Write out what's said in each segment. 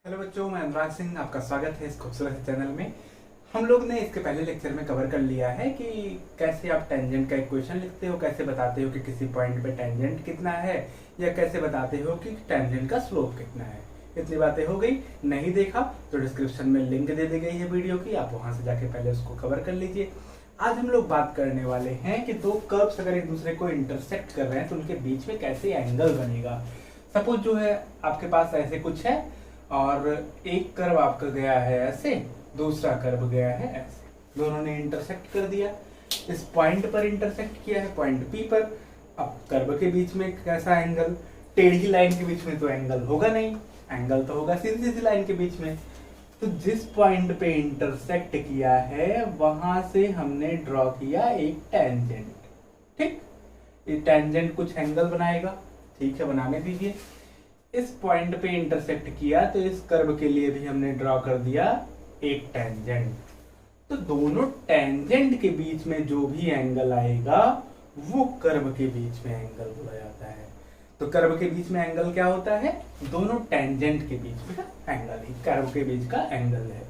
Hello बच्चों, मैं अनुराग सिंह, आपका स्वागत है इस खूबसूरत चैनल में। हम लोग ने इसके पहले लेक्चर में कवर कर लिया है कि कैसे आप टेंजेंट का इक्वेशन लिखते हो, कैसे बताते हो कि किसी पॉइंट पे टेंजेंट कितना है, या कैसे बताते हो कि टेंजेंट का स्लोप कितना है। इतनी बातें हो गई। नहीं देखा तो डिस्क्रिप्शन में लिंक दे दी गई है वीडियो की, आप वहां से जाके पहले उसको कवर कर लीजिए। आज हम लोग बात करने वाले हैं कि दो कर्व्स अगर एक दूसरे को इंटरसेक्ट कर रहे हैं तो उनके बीच में कैसे एंगल बनेगा। सपोज जो है आपके पास ऐसे कुछ है और एक कर्व आपका गया है ऐसे, दूसरा कर्व गया है ऐसे, दोनों ने इंटरसेक्ट कर दिया। इस पॉइंट पर इंटरसेक्ट किया है, पॉइंट पी पर। अब कर्व के बीच में कैसा एंगल, टेढ़ी लाइन के बीच में तो एंगल होगा नहीं, एंगल तो होगा सीधी सीधी लाइन के बीच में। तो जिस पॉइंट पे इंटरसेक्ट किया है वहां से हमने ड्रॉ किया एक टेंजेंट। ठीक, ये टेंजेंट कुछ एंगल बनाएगा, ठीक है, बनाने दीजिए। इस पॉइंट पे इंटरसेक्ट किया तो इस कर्व के लिए भी हमने ड्रॉ कर दिया एक टेंजेंट। तो दोनों टेंजेंट के बीच में जो भी एंगल आएगा वो कर्व के बीच में एंगल बोला जाता है। तो कर्व के बीच में एंगल क्या होता है? दोनों टेंजेंट के बीच में का एंगल ही कर्व के बीच का एंगल है।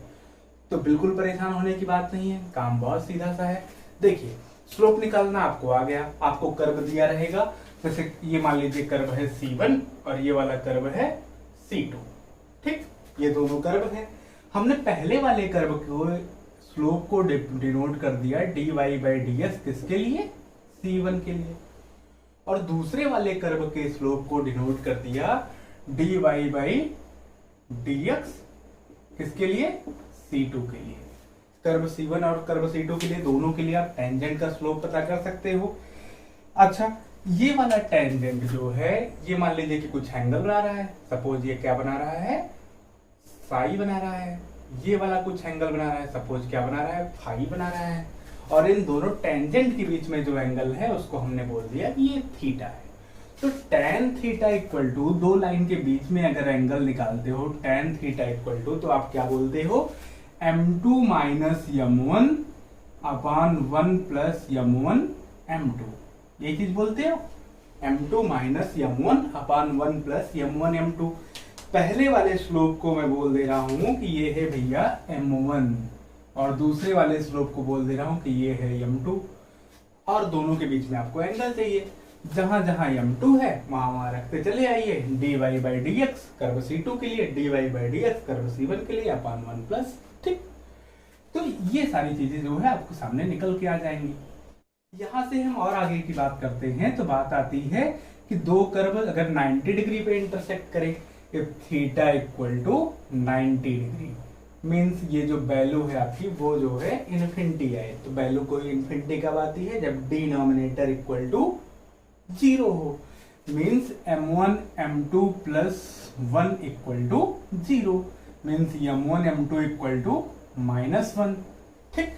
तो बिल्कुल परेशान होने की बात नहीं है, काम बहुत सीधा सा है। देखिए, स्लोप निकालना आपको आ गया, आपको कर्व दिया रहेगा। जैसे ये मान लीजिए कर्व है C1 और ये वाला कर्व है C2। ठीक, ये दोनों कर्व है। हमने पहले वाले कर्व को स्लोप को डिनोट कर दिया dy/ds, किसके लिए? C1 के लिए। और दूसरे वाले कर्व के स्लोप को डिनोट कर दिया dy/dx, किसके लिए? C2 के लिए। कर्व C1 और कर्व C2 के लिए, दोनों के लिए आप टेंजेंट का स्लोप पता कर सकते हो। अच्छा, ये वाला टेंजेंट जो है, ये मान लीजिए कि कुछ एंगल बना रहा है। सपोज ये क्या बना रहा है? साई बना रहा है। ये वाला कुछ एंगल बना रहा है, सपोज क्या बना रहा है? फाई बना रहा है। और इन दोनों टेंजेंट के बीच में जो एंगल है उसको हमने बोल दिया कि ये थीटा है। तो tan थीटा इक्वल टू, दो लाइन के बीच में अगर एंगल निकालते हो tan थीटा इक्वल टू, तो आप क्या बोलते हो? m2 minus m1 upon 1 plus m1 m2, ये चीज बोलते हो। m2 minus m1 upon 1 plus m1 m2। पहले वाले स्लोप को मैं बोल दे रहा हूं कि ये है भैया m1, और दूसरे वाले स्लोप को बोल दे रहा हूं कि ये है m2। और दोनों के बीच में आपको एंगल चाहिए। जहां जहां m2 है वहां वहां रखते चले आइए। dy/dx कर्व C2 के लिए, dy/dx कर्व C1 के लिए अपॉन 1 प्लस। ठीक, तो ये सारी चीजें जो है आपको सामने निकल के आ जाएंगी। यहां से हम और आगे की बात करते हैं तो बात आती है कि दो कर्व अगर 90 डिग्री पे इंटरसेक्ट करें, if theta equal to 90 degree, means ये जो वैल्यू है आपकी वो जो है इन्फिनिटी है। तो वैल्यू कोई इन्फिनिटी कब आती है? जब डिनोमिनेटर इक्वल टू 0 हो। Means m1 m2 plus 1 equal to 0, means m1 m2 equal to -1। ठीक,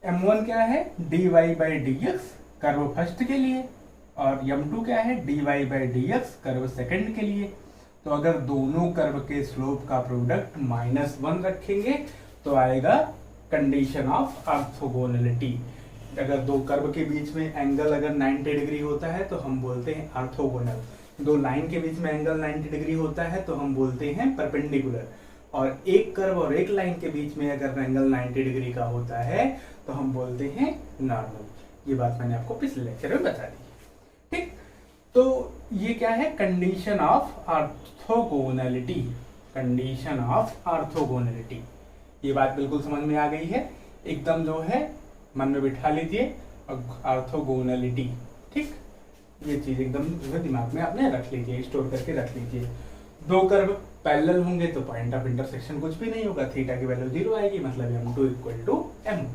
m1 क्या है? dy/dx कर्व फर्स्ट के लिए, और m2 क्या है? dy/dx कर्व सेकंड के लिए। तो अगर दोनों कर्व के स्लोप का प्रोडक्ट -1 रखेंगे तो आएगा कंडीशन ऑफ ऑर्थोगोनलिटी। अगर दो कर्व के बीच में एंगल अगर 90 डिग्री होता है तो हम बोलते हैं ऑर्थोगोनल। दो लाइन के बीच में एंगल 90 डिग्री होता है तो हम बोलते हैं परपेंडिकुलर। और एक कर्व और एक लाइन के बीच में अगर एंगल 90 डिग्री का होता है तो हम बोलते हैं नॉर्मल। ये बात मैंने आपको पिछले लेक्चर में बता दी। ठीक, तो ये क्या है? Condition of orthogonality. Condition of orthogonality, ये बात बिल्कुल समझ में आ गई है। एकदम जो है मन में बिठा लीजिए ऑर्थोगोनलिटी। ठीक, ये चीज एकदम जो है दिमाग में आपने रख लीजिए, स्टोर करके रख लीजिए। दो कर्व पैरेलल होंगे तो पॉइंट ऑफ इंटरसेक्शन कुछ भी नहीं होगा, थीटा की वैल्यू 0 आएगी, मतलब m2 इक्वल टू m।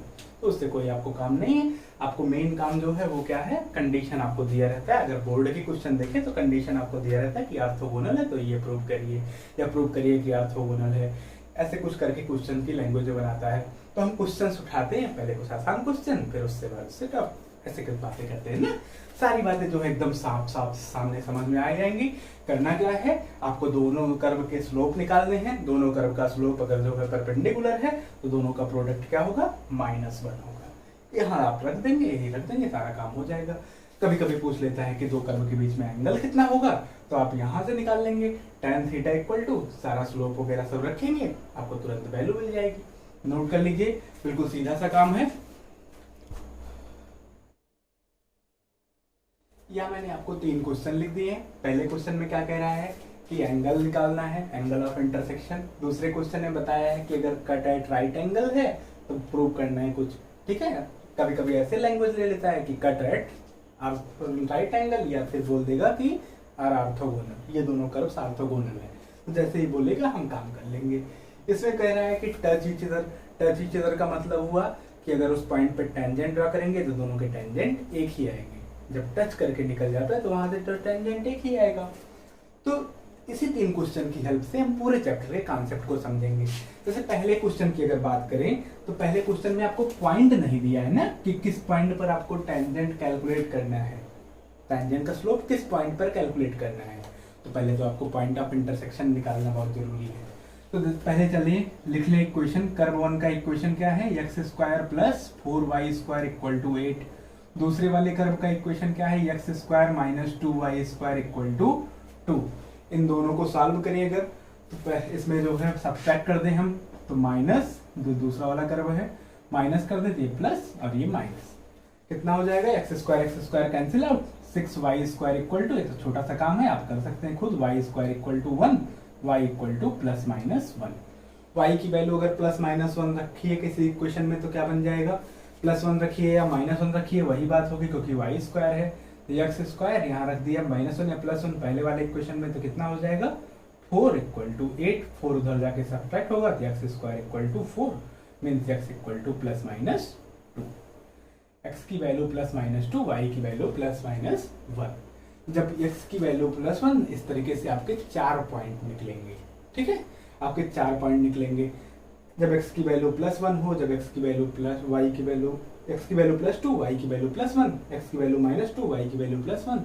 तो उससे कोई आपको काम नहीं है। आपको मेन काम जो है वो क्या है? कंडीशन आपको दिया रहता है। अगर बोर्ड की क्वेश्चन देखें तो कंडीशन आपको दिया रहता है कि ऑर्थोगोनल है तो ये प्रूव करिए, या प्रूव करिए कि ऑर्थोगोनल है। ऐसे कुछ करके क्वेश्चन की लैंग्वेज बनाता है। तो हम क्वेश्चन उठाते हैं, पहले कुछ आसान क्वेश्चन, फिर उससे बाद उससे टफ, ऐसे कुछ बातें करते हैं ना। सारी बातें जो है एकदम साफ साफ सामने समझ में आ जाएंगी। करना क्या है? आपको दोनों कर्व के स्लोप निकालने हैं। दोनों कर्व का स्लोप अगर जो है परपेंडिकुलर है तो दोनों का प्रोडक्ट क्या होगा? -1 होगा। यहाँ आप रख देंगे, यही रख देंगे, सारा काम हो जाएगा। कभी कभी पूछ लेता है कि दो कर्व के बीच में एंगल कितना होगा, तो आप यहां से निकाल लेंगे tan थीटा इक्वल टू सारा स्लोप वगैरह सब रखेंगे, आपको तुरंत वैल्यू मिल जाएगी। नोट कर लीजिए, बिल्कुल सीधा सा काम है। या मैंने आपको 3 क्वेश्चन लिख दिए हैं। पहले क्वेश्चन में क्या कह रहा है कि एंगल निकालना है, एंगल ऑफ इंटरसेक्शन। दूसरे क्वेश्चन में बताया है कि अगर कट एट राइट एंगल है तो प्रूव करना है कुछ, ठीक है। कभी कभी ऐसे लैंग्वेज ले लेता है कि कट एट राइट एंगल, या फिर बोल देगा कि आर ऑर्थोगोनल, ये दोनों कर्व्स ऑर्थोगोनल है। तो जैसे ही बोलेगा हम काम कर लेंगे। इसमें कह रहा है कि touch each other. Touch each other का मतलब हुआ कि अगर उस पॉइंट पे टेंजेंट ड्रा करेंगे तो दोनों के टेंजेंट एक ही आएंगे। जब टच करके निकल जाता है तो वहां से तो टेंजेंट एक ही आएगा। तो इसी 3 क्वेश्चन की हेल्प से हम पूरे चैप्टर के कॉन्सेप्ट को समझेंगे। जैसे पहले क्वेश्चन की अगर बात करें तो पहले क्वेश्चन में आपको पॉइंट नहीं दिया है ना कि किस पॉइंट पर आपको टेंजेंट कैलकुलेट करना है, टेंजेंट का स्लोप किस पॉइंट पर कैलकुलेट करना है। तो पहले तो आपको पॉइंट ऑफ इंटरसेक्शन निकालना बहुत जरूरी है। तो पहले चलिए लिख लें इक्वेशन। कर्व 1 का इक्वेशन क्या है, x square plus 4y square equal to 8। दूसरे वाले कर्व का इक्वेशन क्या है, x square minus 2y square equal to 2। इन दोनों को सॉल्व करिए अगर, तो इसमें जो है सब्ट्रैक्ट कर दें हम, तो माइनस जो दूसरा वाला कर्व है माइनस कर देते, प्लस और ये माइनस, कितना हो जाएगा, x square cancel out, 6y square equal to, ये तो छोटा सा काम है आप कर सकते हैं खुद, y square equal to 1, y equal to plus minus 1। y की वैल्यू अगर प्लस माइनस 1 रखिए किसी इक्वेशन में तो क्या बन जाएगा, प्लस 1 रखिए या माइनस 1 रखिए वही बात होगी, क्योंकि y स्क्वायर है। तो एक्स स्क्वायर यहाँ रख दिया माइनस 1 या प्लस 1 पहले वाले इक्वेशन में, तो कितना हो जाएगा 4 इक्वल टू 8। 4 उधर जाके सब्ट्रैक्ट होगा तो x square equal to 4 means x equal to plus minus 2। x की वैल्यू प्लस माइनस 2, y की वैल्यू प्लस माइनस 1। जब x की वैल्यू प्लस 1, इस तरीके से आपके 4 पॉइंट निकलेंगे, ठीक है, आपके 4 पॉइंट निकलेंगे। जब x की वैल्यू प्लस 1 हो, जब x की वैल्यू प्लस y की वैल्यू, x की वैल्यू प्लस 2, y की वैल्यू प्लस 1, x की वैल्यू माइनस 2, y की वैल्यू प्लस 1,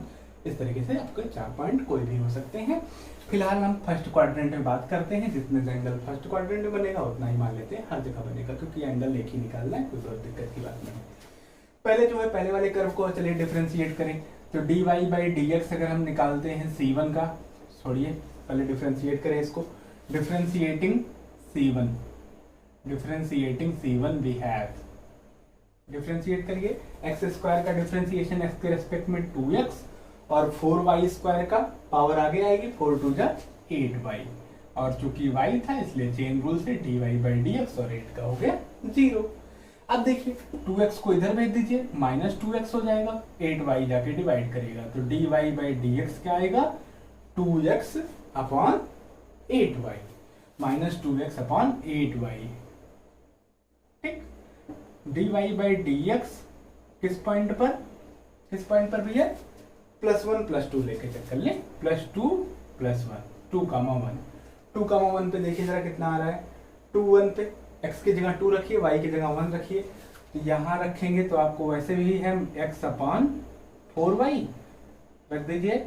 इस तरीके से आपके 4 पॉइंट कोई भी हो सकते हैं। फिलहाल हम फर्स्ट क्वाड्रेंट में बात करते हैं, जितने एंगल फर्स्ट क्वाड्रेंट में बनेगा उतना ही मान लेते हैं हर जगह बनेगा, क्योंकि एंगल एक ही निकालना है, कोई और दिक्कत की बात नहीं। पहले जो है पहले वाले कर्व को चलिए डिफरेंशिएट करें, तो dy बाई dx अगर हम निकालते हैं C1 का, छोड़िए पहले डिफरेंशिएट करें इसको, differentiating C1 we have, differentiate करिए, एक्स स्क्वायर का डिफरेंशिएशन एक्स के रेस्पेक्ट में 2x और 4y स्क्वायर का पावर आगे आएगी, 4 2 जा 8y, और चूंकि y था इसलिए चेन रूल से dy बाई dx और 8 का हो गया 0। अब देखिए 2x को इधर भेज दीजिए, माइनस 2x हो जाएगा, 8y जाके डिवाइड करिएगा तो dy बाई dx क्या आएगा, 2x upon 8y, minus 2x upon 8y, ठीक। dy बाई dx किस पॉइंट पर भैया, प्लस 1 प्लस 2 लेके चेक कर ले, प्लस 2 प्लस 1, 2,1 पे देखिए जरा कितना आ रहा है, 2 1 पे x की जगह 2 रखिए, y की जगह 1 रखिए, तो यहाँ रखेंगे तो आपको वैसे भी है x अपॉन 4y रख दीजिए,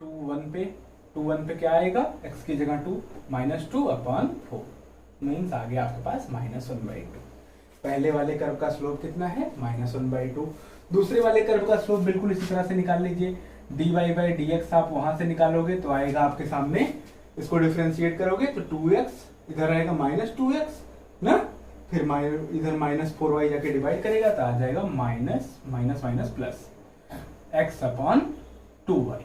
2 1 पे क्या आएगा, x की जगह 2 माइनस 2 अपॉन 4 मीन्स आ गया आपके पास माइनस 1/2। पहले वाले कर्व का स्लोप कितना है, माइनस 1/2। दूसरे वाले कर्व का स्लोप बिल्कुल इसी तरह से निकाल लीजिए, dy बाई dx आप वहां से निकालोगे तो आएगा आपके सामने, इसको डिफरेंशिएट करोगे तो 2x इधर आएगा माइनस 2x ना, फिर इधर माइनस 4y जाके डिवाइड करेगा तो आ जाएगा minus minus plus x upon 2y,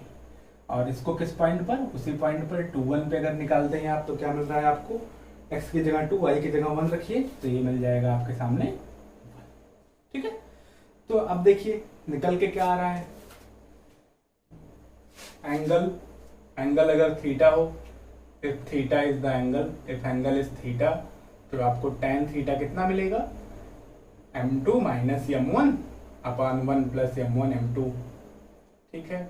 और इसको किस पॉइंट पर, उसी पॉइंट पर 2 1 पे अगर निकालते हैं आप तो क्या मिल रहा है आपको, x की जगह 2 y की जगह 1 रखिए तो ये मिल जाएगा आपके सामने, ठीक है। तो अब देखिए निकल के क्या आ रहा है, एंगल अगर थीटा हो, if theta is the angle, if angle is theta, तो आपको tan थीटा कितना मिलेगा, m2 minus m1 upon 1 plus m1 m2, ठीक है।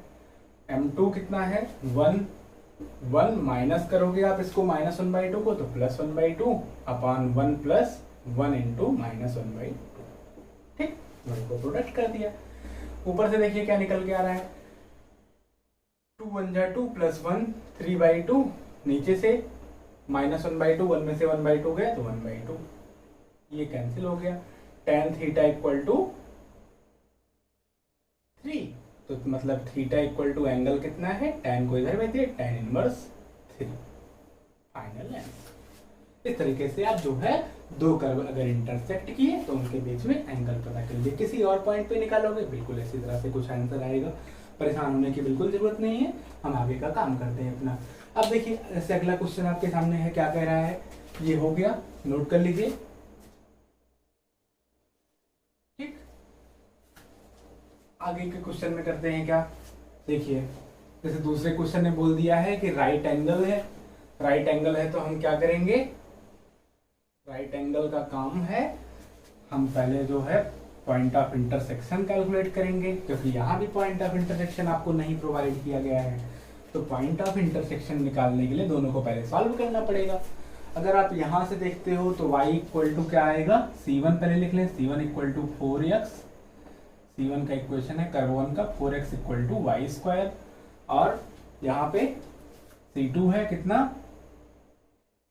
m2 कितना है 1 माइनस करोगे आप इसको माइनस 1/2 को तो plus 1/2 upon 1 plus 1 into minus 1/2, ठीक, दोनों को प्रोडक्ट कर दिया। ऊपर से देखिए क्या निकल के आ रहा है, 2 1 जा 2 प्लस 1 3/2, नीचे से माइनस 1/2, 1 में से 1/2 गया तो 1/2, ये कैंसिल हो गया। tan थीटा इक्वल टू 3, तो मतलब थीटा इक्वल टू एंगल कितना है, tan को इधर भेजिए, tan इनवर्स 3, फाइनल आंसर। इस तरीके से आप जो है दो कर्व अगर इंटरसेक्ट किए तो उनके बीच में एंगल पता कर लीजिए। किसी और पॉइंट पे निकालोगे बिल्कुल इसी तरह से कुछ आंसर आएगा, परेशान होने की बिल्कुल जरूरत नहीं है, हम आगे का काम करते हैं अपना। अब देखिए ऐसे अगला क्वेश्चन आपके सामने है, क्या कह रहा है, ये हो गया, नोट कर लीजिए, ठीक। आगे के क्वेश्चन में करते हैं क्या, देखिए जैसे दूसरे क्वेश्चन ने बोल दिया है कि राइट एंगल है, राइट एंगल है तो हम क्या करेंगे, राइट एंगल का काम है हम पहले जो है पॉइंट ऑफ इंटरसेक्शन कैलकुलेट करेंगे, क्योंकि यहाँ भी पॉइंट ऑफ इंटरसेक्शन आपको नहीं प्रोवाइड किया गया है, तो पॉइंट ऑफ इंटरसेक्शन निकालने के लिए दोनों को पहले सॉल्व करना पड़ेगा। अगर आप यहाँ से देखते हो तो y इक्वल टू क्या आएगा, C1 पहले लिख लें, C1 equal to 4x, C1 का इक्वेशन है कर्व 1 का, 4x equal to Y square, और यहाँ पे C2 है कितना,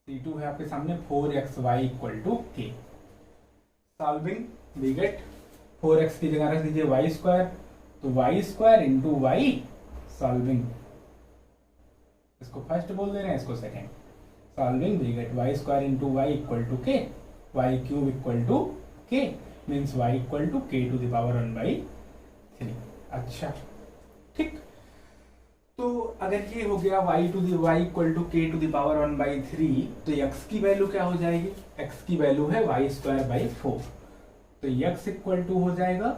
C2 है आपके सामने 4xy equal to k। Solving we get 4x की जगह रख दीजिए वाई स्क्वायर, तो y square into y, solving इसको फर्स्ट बोल दे रहे हैं, इसको second, solving we get y square into y equal to k, y cube equal to k, means y equal to k to the power 1/3। अच्छा ठीक, तो अगर ये हो गया y to the y equal to k to the power 1/3, तो x की value क्या हो जाएगी, x की वैल्यू है वाई स्क्वायर बाई 4, तो x इक्वल टू हो जाएगा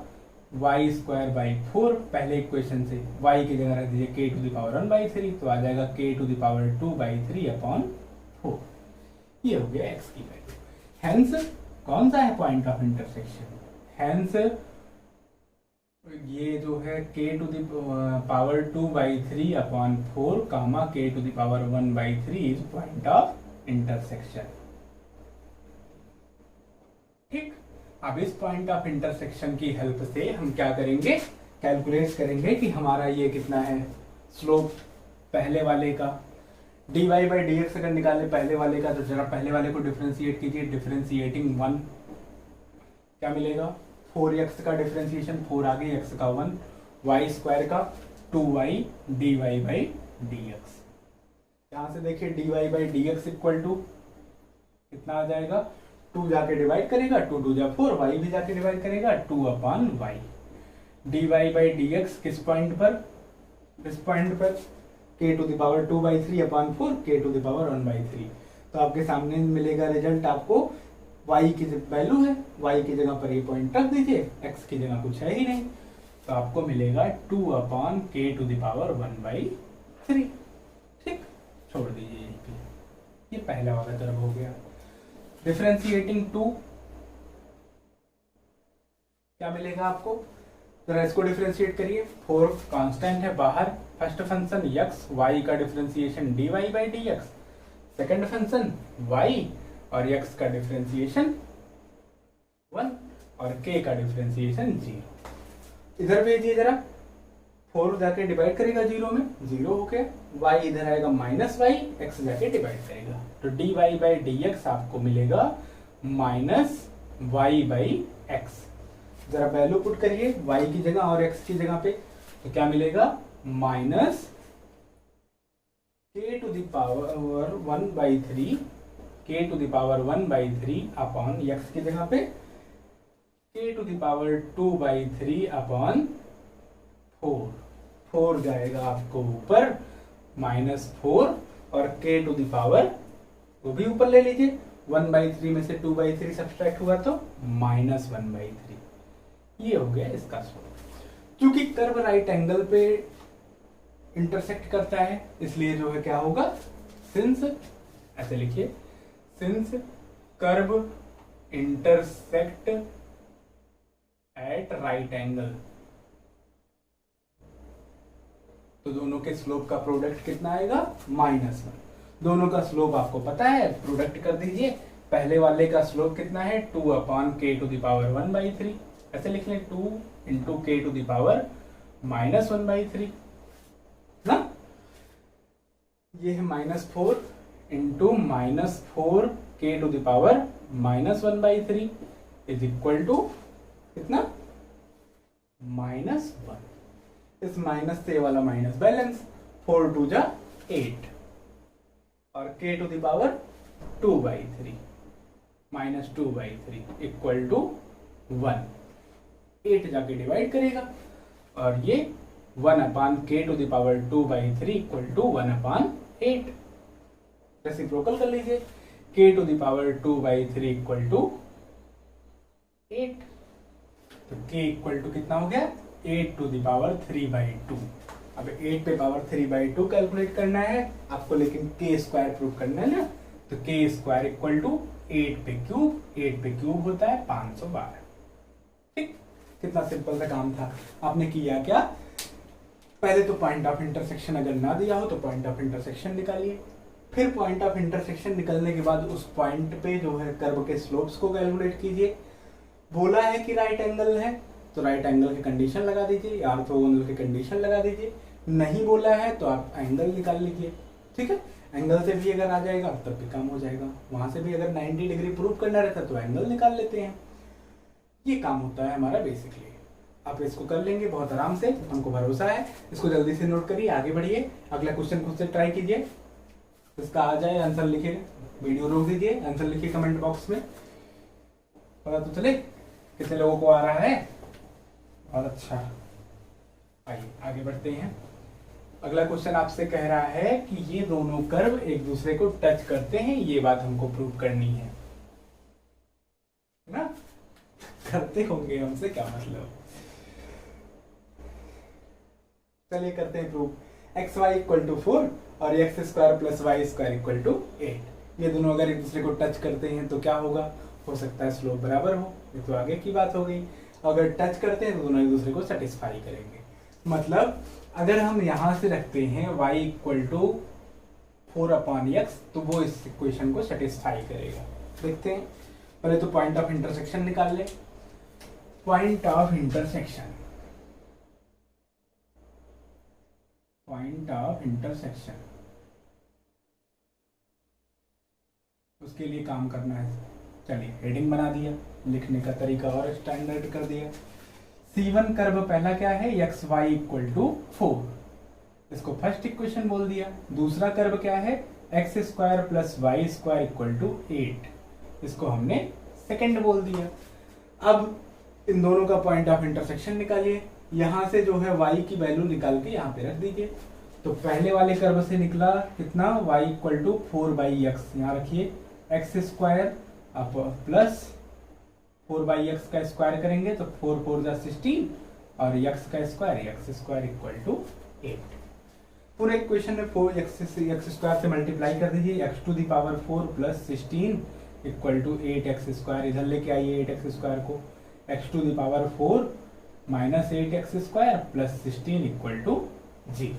वाई स्क्वायर बाई 4, पहले इक्वेशन से y की जगह रख दीजिए के टू द पावर 1/3, तो आ जाएगा के टू द पावर 2/3 अपॉन 4, ये हो गया x की वैल्यू। हेंस कौन सा है पॉइंट ऑफ इंटरसेक्शन, हेंस ये जो है k to the power 2/3 upon 4 comma k to the power 1/3 is point of intersection. ठीक, अब इस पॉइंट ऑफ इंटरसेक्शन की हेल्प से हम क्या करेंगे, कैलकुलेट करेंगे कि हमारा ये कितना है स्लोप पहले वाले का, dy बाई dx अगर निकाले पहले वाले का, तो जरा पहले वाले को डिफरेंशिएट कीजिए, डिफरेंशिएटिंग 1 क्या मिलेगा, 4x का डिफरेंशिएशन 4 आ गई, x का 1, y स्क्वायर का 2y dy बाई dx। यहां से देखिए dy by dx equal to कितना आ जाएगा, 2 जाके डिवाइड करेगा, 2 2 जा 4, y भी जाके डिवाइड करेगा 2 upon y, dy by dx किस पॉइंट पर, इस पॉइंट पर k to the power 2/3 upon 4 k to the power 1/3, तो आपके सामने मिलेगा रिजल्ट आपको, y की वैल्यू है, y की जगह पर ये पॉइंट रख दीजिए, x की जगह कुछ है ही नहीं, तो आपको मिलेगा 2 upon k to the power 1/3। ठीक, छोड़ दीजिए यहीं पे, ये पहला वाला तरफ हो गया। डिफरेंशिएटिंग 2 क्या मिलेगा आपको, जरा इसको डिफरेंशिएट करिए, 4 कांस्टेंट है बाहर, फर्स्ट फंक्शन x, y का differentiation dy by dx, second function y और x का डिफरेंशिएशन 1 और k का डिफरेंशिएशन 0। इधर भेजिए जरा, 4 जाके डिवाइड करेगा 0 में, 0 हो गया, y इधर आएगा माइनस y, x जाके डिवाइड करेगा, तो dy बाई dx आपको मिलेगा माइनस y बाई x। जरा वैल्यू पुट करिए y की जगह और x की जगह पे, तो क्या मिलेगा, minus k to the power 1/3, k to the power 1/3 upon x की जगह पे k to the power 2/3 upon 4, 4 जाएगा आपको ऊपर, -4 और k टू द पावर वो भी ऊपर ले लीजिए, 1/3 में से 2/3 सब्सट्रैक्ट हुआ तो -1/3, ये हो गया इसका स्लोप। क्योंकि कर्व राइट एंगल पे इंटरसेक्ट करता है, इसलिए जो है क्या होगा, सिंस, ऐसे लिखिए, since curve intersect at right angle, तो दोनों के स्लोप का प्रोडक्ट कितना आएगा, -1। दोनों का स्लोप आपको पता है, प्रोडक्ट कर दीजिए, पहले वाले का स्लोप कितना है, 2 upon k to the power 1/3, ऐसे लिख लें, 2 into k to the power -1/3 ना, ये है -4 into -4 k to the power -1/3 is equal to कितना, -1। इस माइनस से वाला माइनस बैलेंस, 4 2 जा 8 और k to the power 2/3 minus 2/3 equal to 1। 8 जाके डिवाइड करेगा और ये 1/k to the power 2/3 equal to 1/8। Reciprocal कर लीजिए, k to the power 2/3 equal to 8। तो k इक्वल टू कितना हो गया, 8 टू द पावर 3/2। अब 8 पे पावर 3/2 कैलकुलेट करना है आपको, लेकिन k स्क्वायर प्रूव करना है ना, तो k स्क्वायर इक्वल टू 8 पे क्यूब, 8 पे क्यूब होता है 512। ठीक, कितना सिंपल सा काम था। आपने किया क्या, पहले तो पॉइंट ऑफ इंटरसेक्शन अगर ना दिया हो तो पॉइंट ऑफ इंटरसेक्शन निकालिए, फिर पॉइंट ऑफ इंटरसेक्शन निकलने के बाद उस पॉइंट पे जो है कर्व के स्लोप्स को कैलकुलेट कीजिए। बोला है कि राइट एंगल है तो राइट एंगल की कंडीशन लगा दीजिए या ऑर्थोगोनल की कंडीशन लगा दीजिए, नहीं बोला है तो आप एंगल निकाल लीजिए। ठीक है, एंगल से भी अगर आ जाएगा तब भी काम हो जाएगा, वहां से भी अगर 90 डिग्री प्रूव करना रहता तो एंगल निकाल लेते हैं। ये काम होता है हमारा बेसिकली। आप इसको कर लेंगे बहुत आराम से, हमको भरोसा है। इसको जल्दी से नोट करिए, आगे बढ़िए, अगला क्वेश्चन खुद से ट्राई कीजिए, इसका आ जाए आंसर लिखिए, वीडियो रोक दीजिए, आंसर लिखिए कमेंट बॉक्स में, पता तो चले कितने लोगों को आ रहा है। और अच्छा, आइए आगे बढ़ते हैं। अगला क्वेश्चन आपसे कह रहा है कि ये दोनों कर्व एक दूसरे को टच करते हैं, ये बात हमको प्रूव करनी है ना। करते होंगे हमसे क्या मतलब, चलिए करते हैं prove. X y equal to 4 और x square plus y square equal to 8, ये दोनों अगर एक दूसरे को टच करते हैं तो क्या होगा, हो सकता है स्लोप बराबर हो, ये तो आगे की बात हो गई। अगर टच करते हैं तो दोनों एक दूसरे को सेटिस्फाई करेंगे। मतलब अगर हम यहां से रखते हैं y इक्वल टू 4/x तो वो इस इक्वेशन को सेटिस्फाई करेगा। देखते हैं, पहले तो पॉइंट ऑफ इंटरसेक्शन निकाल ले। Point of intersection, point of intersection, उसके लिए काम करना है। चलिए हेडिंग बना दिया, लिखने का तरीका और स्टैंडर्ड कर दिया। C1 कर्व पहला क्या है, एक्स वाई इक्वल टू 4, इसको फर्स्ट इक्वेशन बोल दिया। दूसरा कर्व क्या है, x square plus y square equal to 8, इसको हमने सेकंड बोल दिया। अब इन दोनों का पॉइंट ऑफ इंटरसेक्शन निकालिए। यहां से जो है y की वैल्यू निकाल के यहाँ पे रख दीजिए। तो पहले वाले कर्व से निकला कितना, y इक्वल टू 4/x, यहाँ रखिए एक्स स्क्वायर अब प्लस 4/x का स्क्वायर करेंगे तो 4 4 जा 16 और x का square, x square equal to 8। पूरे इक्वेशन में 4x स्क्वायर से मल्टीप्लाई कर दीजिए, x to the power 4 plus 16 equal to 8x square, इधर लेके आइए 8x स्क्वायर को, x to the power 4 minus 8x square plus 16 equal to 0।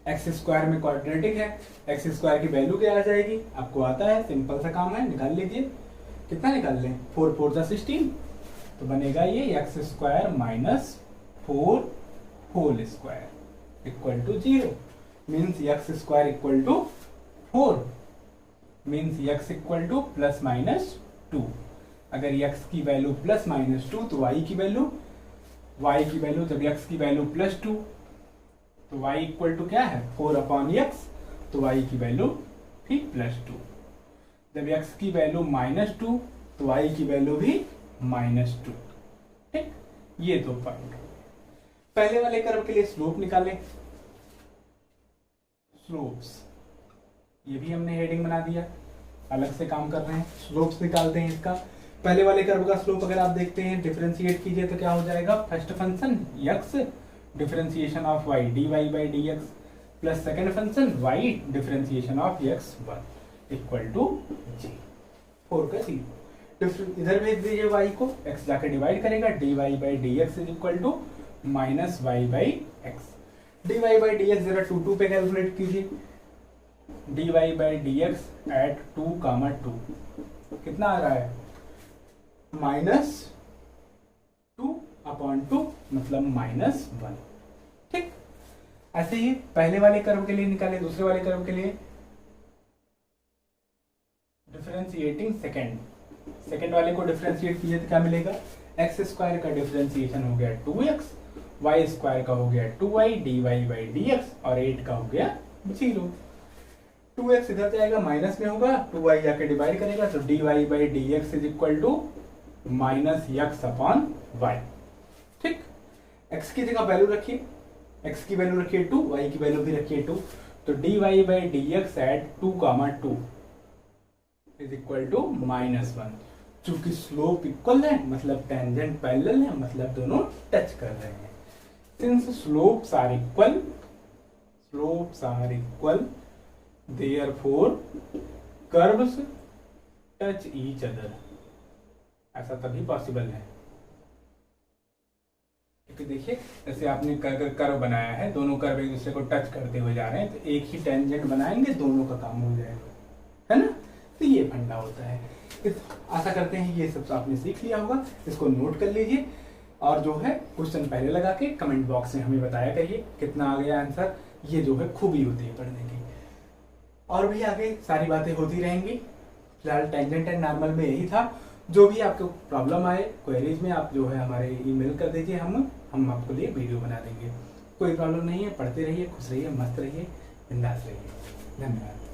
X square में क्वाड्रेटिक है, एक्स स्क्वायर की वैल्यू क्या आ जाएगी, आपको आता है, सिंपल सा काम है, निकाल लीजिए। कितना निकाल लें, 4 4 जा 16, तो बनेगा ये x square minus 4 whole square equal to 0। Means x square equal to 4, means x equal to plus minus 2। अगर एक्स की वैल्यू प्लस माइनस 2 तो वाई की वैल्यू, जब एक्स की वैल्यू प्लस 2 तो y इक्वल टू क्या है, 4/x, तो y की वैल्यू भी प्लस 2। जब x की वैल्यू माइनस 2 तो y की वैल्यू भी माइनस 2। ठीक, ये दो पॉइंट। पहले वाले कर्व के लिए स्लोप निकालें, स्लोप्स, ये भी हमने हेडिंग बना दिया, अलग से काम कर रहे हैं, स्लोप्स निकालते हैं इसका। पहले वाले कर्व का स्लोप अगर आप देखते हैं, डिफरेंशिएट कीजिए तो क्या हो जाएगा, first function x differentiation of y dy by dx plus second function y differentiation of x1 equal to g, 4 का 0। इधर भेज दीजिए y को, x जाके डिवाइड करेगा, dy by dx is equal to minus y by x। dy by dx जरा 2 2 पे calculate कीजिए, dy by dx एट 2, 2 कितना आ रहा है, -2/2 मतलब -1। ठीक, ऐसे ही पहले वाले कर्व के लिए निकाले, दूसरे वाले कर्व के लिए डिफरेंशिएटिंग सेकंड वाले को डिफरेंशिएट कीजिए तो क्या मिलेगा, एक्स स्क्वायर का डिफरेंशिएशन हो गया 2x, वाई स्क्वायर का हो गया 2y dy बाई dx और 8 का हो गया 0। 2x इधर जाएगा माइनस में होगा, 2y जाके डिवाइड करेगा तो dy by dx is equal to minus x upon y। ठीक, x की जगह वैल्यू रखिए, x की वैल्यू रखिए 2, y की वैल्यू भी रखिए 2, तो dy by dx at 2, 2 is equal to -1। चूंकि स्लोप इक्वल है मतलब टेंजेंट पैरेलल है, मतलब दोनों टच कर रहे हैं। Since slopes are equal therefore curves touch each other। ऐसा तभी पॉसिबल है क्योंकि देखिए जैसे आपने कर्व बनाया है, दोनों कर्व एक दूसरे को टच करते हुए जा रहे हैं, तो एक ही टेंजेंट बनाएंगे, दोनों का काम हो जाएगा, है ना। तो ये फंडा होता है। आशा करते हैं ये सब आपने सीख लिया होगा, इसको नोट कर लीजिए और जो है क्वेश्चन पहले लगा के कमेंट बॉक्स में हमें बताया करिए कितना आ गया आंसर। ये जो है खूबी होती है पढ़ने की, और भी आगे सारी बातें होती रहेंगी। फिलहाल टेंजेंट एंड नॉर्मल में यही था। जो भी आपको प्रॉब्लम आए क्वेरीज में आप जो है हमारे ईमेल कर दीजिए, हम आपको लिए वीडियो बना देंगे। कोई प्रॉब्लम नहीं है, पढ़ते रहिए, खुश रहिए, मस्त रहिए, बिंदास रहिए। धन्यवाद।